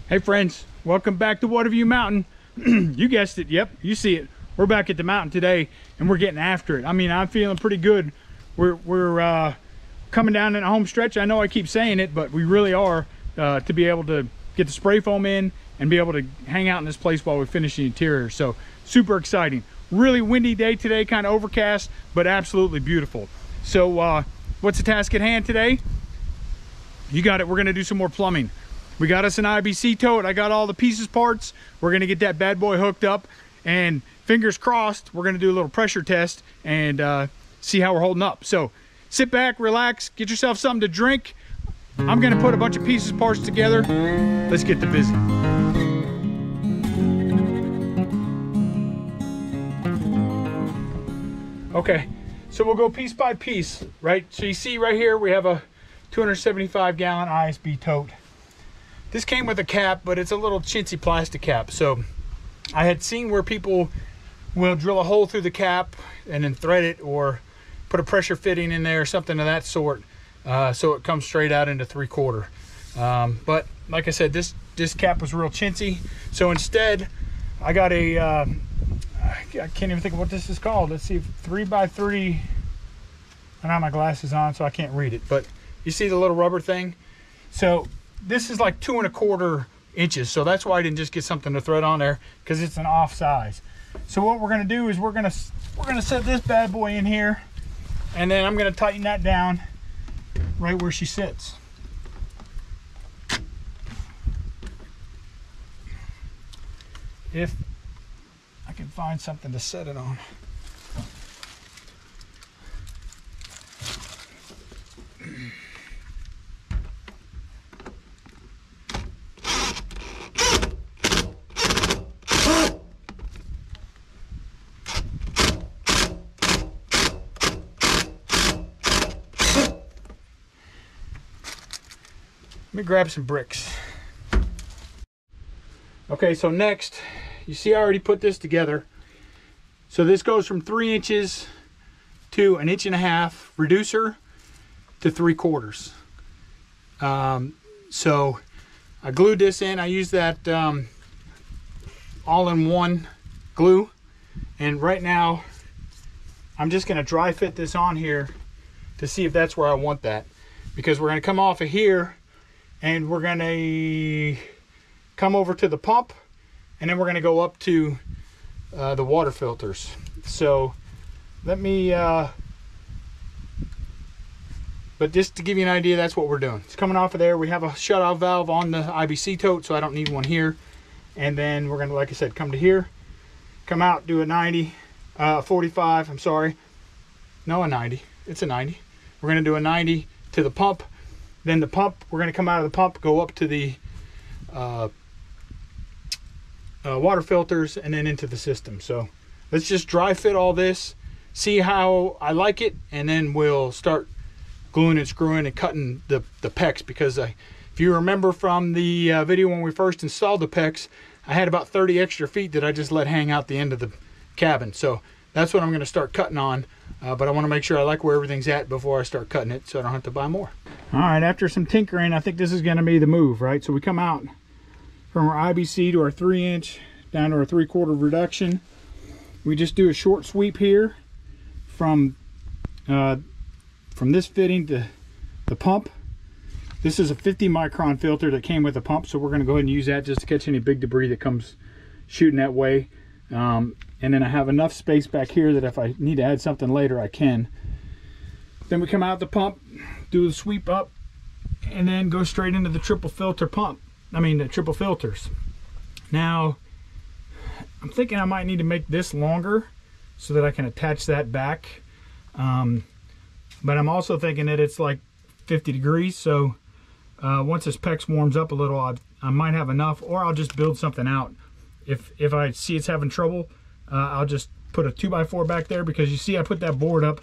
Hey friends, welcome back to Watavue Mountain. You guessed it, yep, you see it. We're back at the mountain today and we're getting after it. I mean, I'm feeling pretty good. We're coming down in a home stretch. I know I keep saying it, but we really are, to be able to get the spray foam in and be able to hang out in this place while we finish the interior. So super exciting. Really windy day today, kind of overcast, but absolutely beautiful. So what's the task at hand today? You got it. We're gonna do some more plumbing. We got us an IBC Tote. I got all the pieces, parts. We're gonna get that bad boy hooked up, and fingers crossed, we're gonna do a little pressure test and see how we're holding up. So sit back, relax, get yourself something to drink. I'm gonna put a bunch of pieces, parts together. Let's get to busy. Okay, so we'll go piece by piece, right? So you see right here, we have a 275 gallon IBC Tote. This came with a cap, but it's a little chintzy plastic cap. So I had seen where people will drill a hole through the cap and then thread it, or put a pressure fitting in there, something of that sort, so it comes straight out into 3/4. But like I said, this cap was real chintzy. So instead, I got a, I can't even think of what this is called. Let's see, 3x3. I don't have my glasses on, so I can't read it. But you see the little rubber thing? So this is like 2 1/4 inches, so that's why I didn't just get something to thread on there, because it's an off size. So what we're gonna do is we're gonna set this bad boy in here, and then I'm gonna tighten that down right where she sits. If I can find something to set it on. Let me grab some bricks. Okay, so next, you see I already put this together. So this goes from 3 inches to 1.5 inch reducer to 3/4. So I glued this in. I used that all-in-one glue. And right now, I'm just gonna dry fit this on here to see if that's where I want that. Because we're gonna come off of here and we're gonna come over to the pump, and then we're gonna go up to the water filters. So let me, but just to give you an idea, that's what we're doing. It's coming off of there. We have a shutoff valve on the IBC Tote, so I don't need one here. And then we're gonna, like I said, come to here, come out, do a 90, 45, I'm sorry. No, a 90, it's a 90. We're gonna do a 90 to the pump. Then the pump, we're going to come out of the pump, go up to the water filters, and then into the system. So let's just dry fit all this, see how I like it, and then we'll start gluing and screwing and cutting the PEX. Because if you remember from the video when we first installed the PEX, I had about 30 extra feet that I just let hang out the end of the cabin. So that's what I'm going to start cutting on. But I want to make sure I like where everything's at before I start cutting it, so I don't have to buy more. All right, after some tinkering, I think this is going to be the move, right? So we come out from our IBC to our 3 inch down to our 3/4 reduction. We just do a short sweep here from this fitting to the pump. This is a 50 micron filter that came with the pump, so we're going to go ahead and use that just to catch any big debris that comes shooting that way. And then I have enough space back here that if I need to add something later, I can. Then we come out the pump, do the sweep up, and then go straight into the triple filter pump. I mean, the triple filters. Now, I'm thinking I might need to make this longer so that I can attach that back. But I'm also thinking that it's like 50 degrees, so once this PEX warms up a little, I might have enough, or I'll just build something out. If I see it's having trouble, I'll just put a 2x4 back there, because you see I put that board up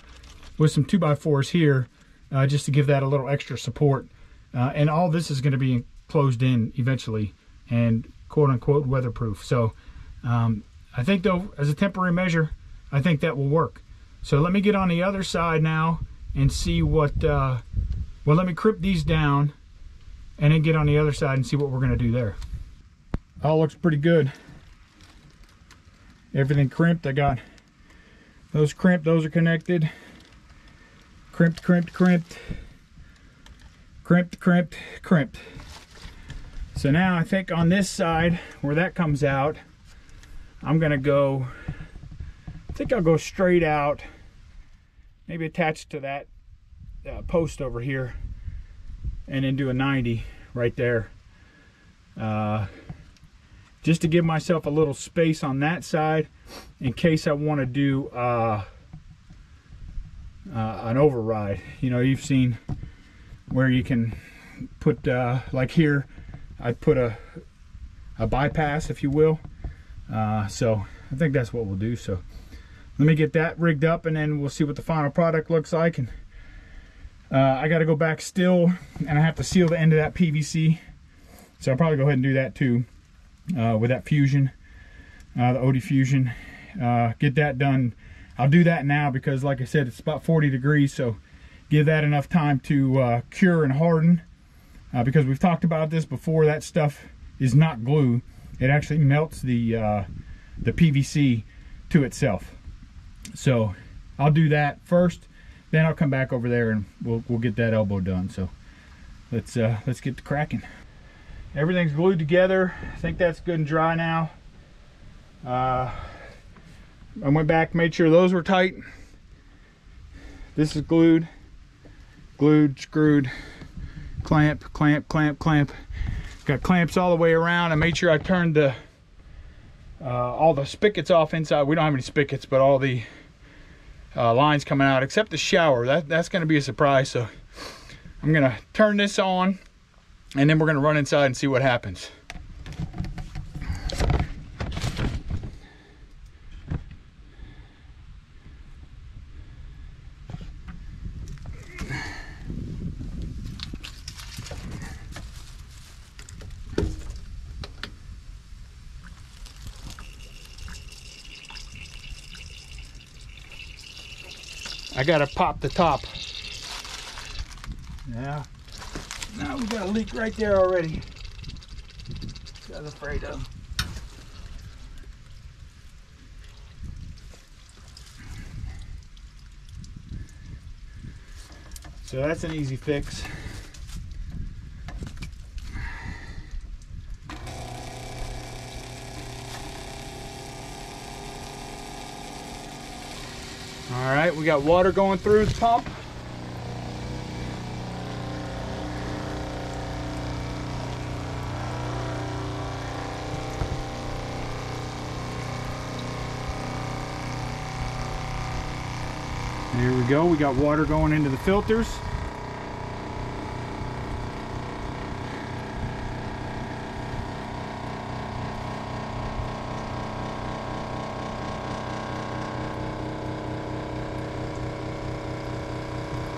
with some 2x4s here just to give that a little extra support. And all this is going to be closed in eventually and quote-unquote weatherproof. So I think, though, as a temporary measure, I think that will work. So let me get on the other side now and see what, well, let me crib these down and then get on the other side and see what we're going to do there. all looks pretty good. Everything crimped. I got those crimped, those are connected. Crimped, crimped, crimped. Crimped, crimped, crimped. So now I think on this side where that comes out, I'm gonna go, I think I'll go straight out, maybe attach to that post over here, and then do a 90 right there. Just to give myself a little space on that side in case I want to do an override. You know, you've seen where you can put, like here, I put a bypass, if you will. So I think that's what we'll do. So let me get that rigged up, and then we'll see what the final product looks like. And I got to go back still, and I have to seal the end of that PVC. So I'll probably go ahead and do that too, with that fusion, the OD fusion. Get that done. I'll do that now because, like I said, it's about 40 degrees, so give that enough time to cure and harden. Because we've talked about this before, that stuff is not glue. It actually melts the PVC to itself. So I'll do that first, then I'll come back over there and we'll get that elbow done. So let's get to cracking. Everything's glued together. I think that's good and dry now. I went back, made sure those were tight. This is glued, screwed, clamp, clamp, clamp, clamp. Got clamps all the way around. I made sure I turned the all the spigots off inside. We don't have any spigots, but all the lines coming out except the shower. That's going to be a surprise. So I'm going to turn this on, and then we're going to run inside and see what happens. I gotta pop the top. Yeah. Now we got a leak right there already. I was afraid of. So that's an easy fix. All right, we got water going through the pump. There we go, we got water going into the filters.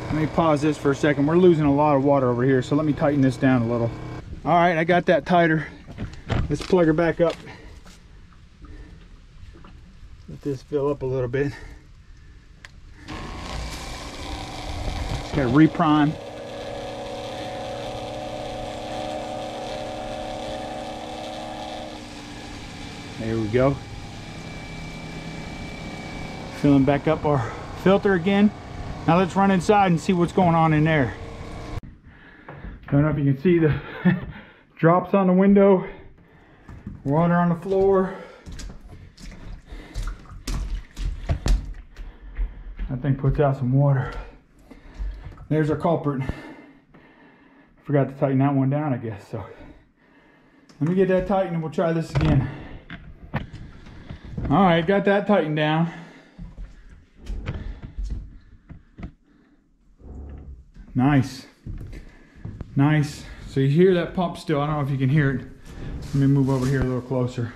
Let me pause this for a second. We're losing a lot of water over here, so let me tighten this down a little. All right, I got that tighter. Let's plug her back up. Let this fill up a little bit. Just gotta reprime. There we go. Filling back up our filter again. Now let's run inside and see what's going on in there. Don't know if you can see the drops on the window, water on the floor. That thing puts out some water. There's our culprit. Forgot to tighten that one down, I guess. So let me get that tightened and we'll try this again. All right, got that tightened down. Nice, nice. So you hear that pump still. I don't know if you can hear it. Let me move over here a little closer.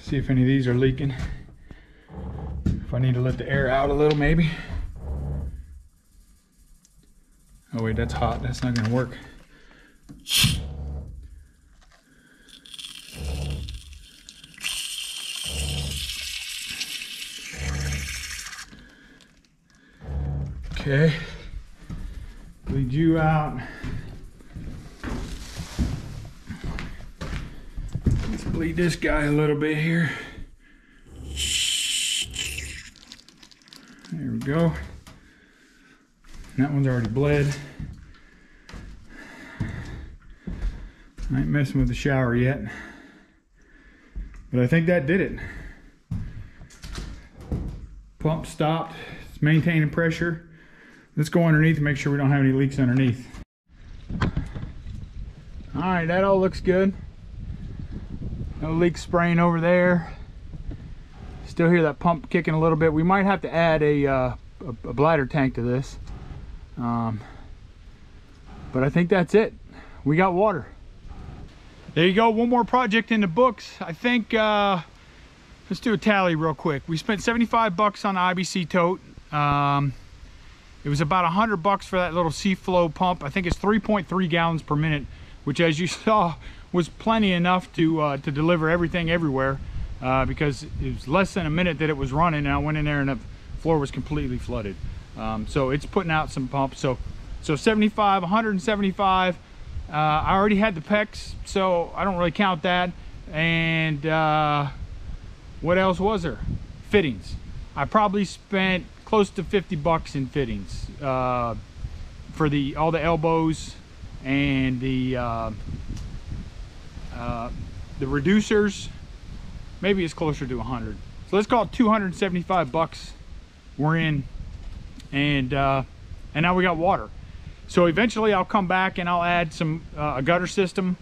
See if any of these are leaking. If I need to let the air out a little, maybe. Oh wait, that's hot. That's not gonna work. Okay. Bleed you out. Let's bleed this guy a little bit here. There we go. That one's already bled. I ain't messing with the shower yet, but I think that did it. Pump stopped. It's maintaining pressure. Let's go underneath and make sure we don't have any leaks underneath. All right, that all looks good. No leaks spraying over there. Still hear that pump kicking a little bit. We might have to add a bladder tank to this. But I think that's it. We got water. There you go, one more project in the books. I think, let's do a tally real quick. We spent 75 bucks on the IBC Tote. It was about 100 bucks for that little C-flow pump. I think it's 3.3 gallons per minute, which, as you saw, was plenty enough to deliver everything everywhere, because it was less than a minute that it was running, and I went in there and the floor was completely flooded. So it's putting out some pumps. So 75, 175. I already had the PEX, so I don't really count that. And what else was there? Fittings. I probably spent close to 50 bucks in fittings for all the elbows and the reducers. Maybe it's closer to 100. So let's call it 275 bucks. We're in, and now we got water. So eventually I'll come back and I'll add some a gutter system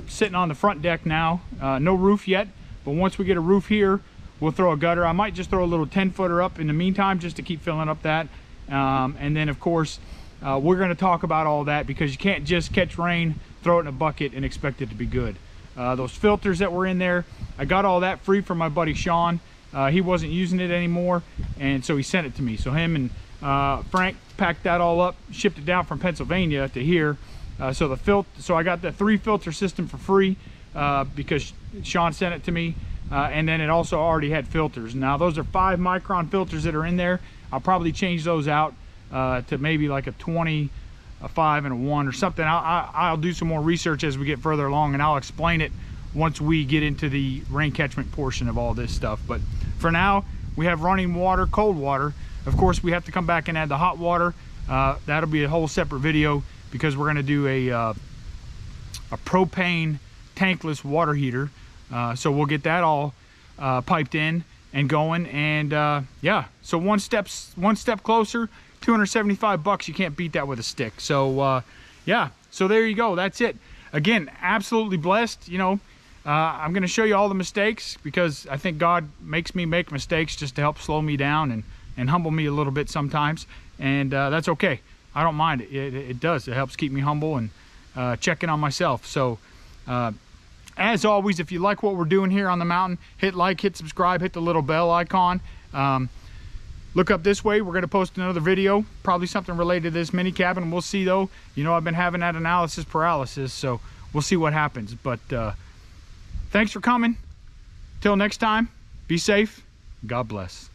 sitting on the front deck now. No roof yet, but once we get a roof here, we'll throw a gutter. I might just throw a little 10-footer up in the meantime just to keep filling up that. And then of course, we're gonna talk about all that, because you can't just catch rain, throw it in a bucket and expect it to be good. Those filters that were in there, I got all that free from my buddy Sean. He wasn't using it anymore, and so he sent it to me. So him and Frank packed that all up, shipped it down from Pennsylvania to here. So I got the 3 filter system for free because Sean sent it to me, and then it also already had filters. Now those are 5 micron filters that are in there. I'll probably change those out to maybe like a 20, a 5, and a 1 or something. I'll do some more research as we get further along, and I'll explain it once we get into the rain catchment portion of all this stuff. But for now, we have running water, cold water. Of course, we have to come back and add the hot water. That'll be a whole separate video, because we're going to do a propane tankless water heater. So we'll get that all piped in and going. And yeah, so one step closer. 275 bucks. You can't beat that with a stick. So yeah, so there you go. That's it. Again, absolutely blessed. You know, I'm going to show you all the mistakes, because I think God makes me make mistakes just to help slow me down and humble me a little bit sometimes, and that's okay. I don't mind it. It does. It helps keep me humble and checking on myself. So as always, if you like what we're doing here on the mountain, hit like, hit subscribe, hit the little bell icon. Look up this way. We're going to post another video, probably something related to this mini cabin. We'll see though. You know, I've been having that analysis paralysis, so we'll see what happens. But thanks for coming. Till next time, be safe. God bless.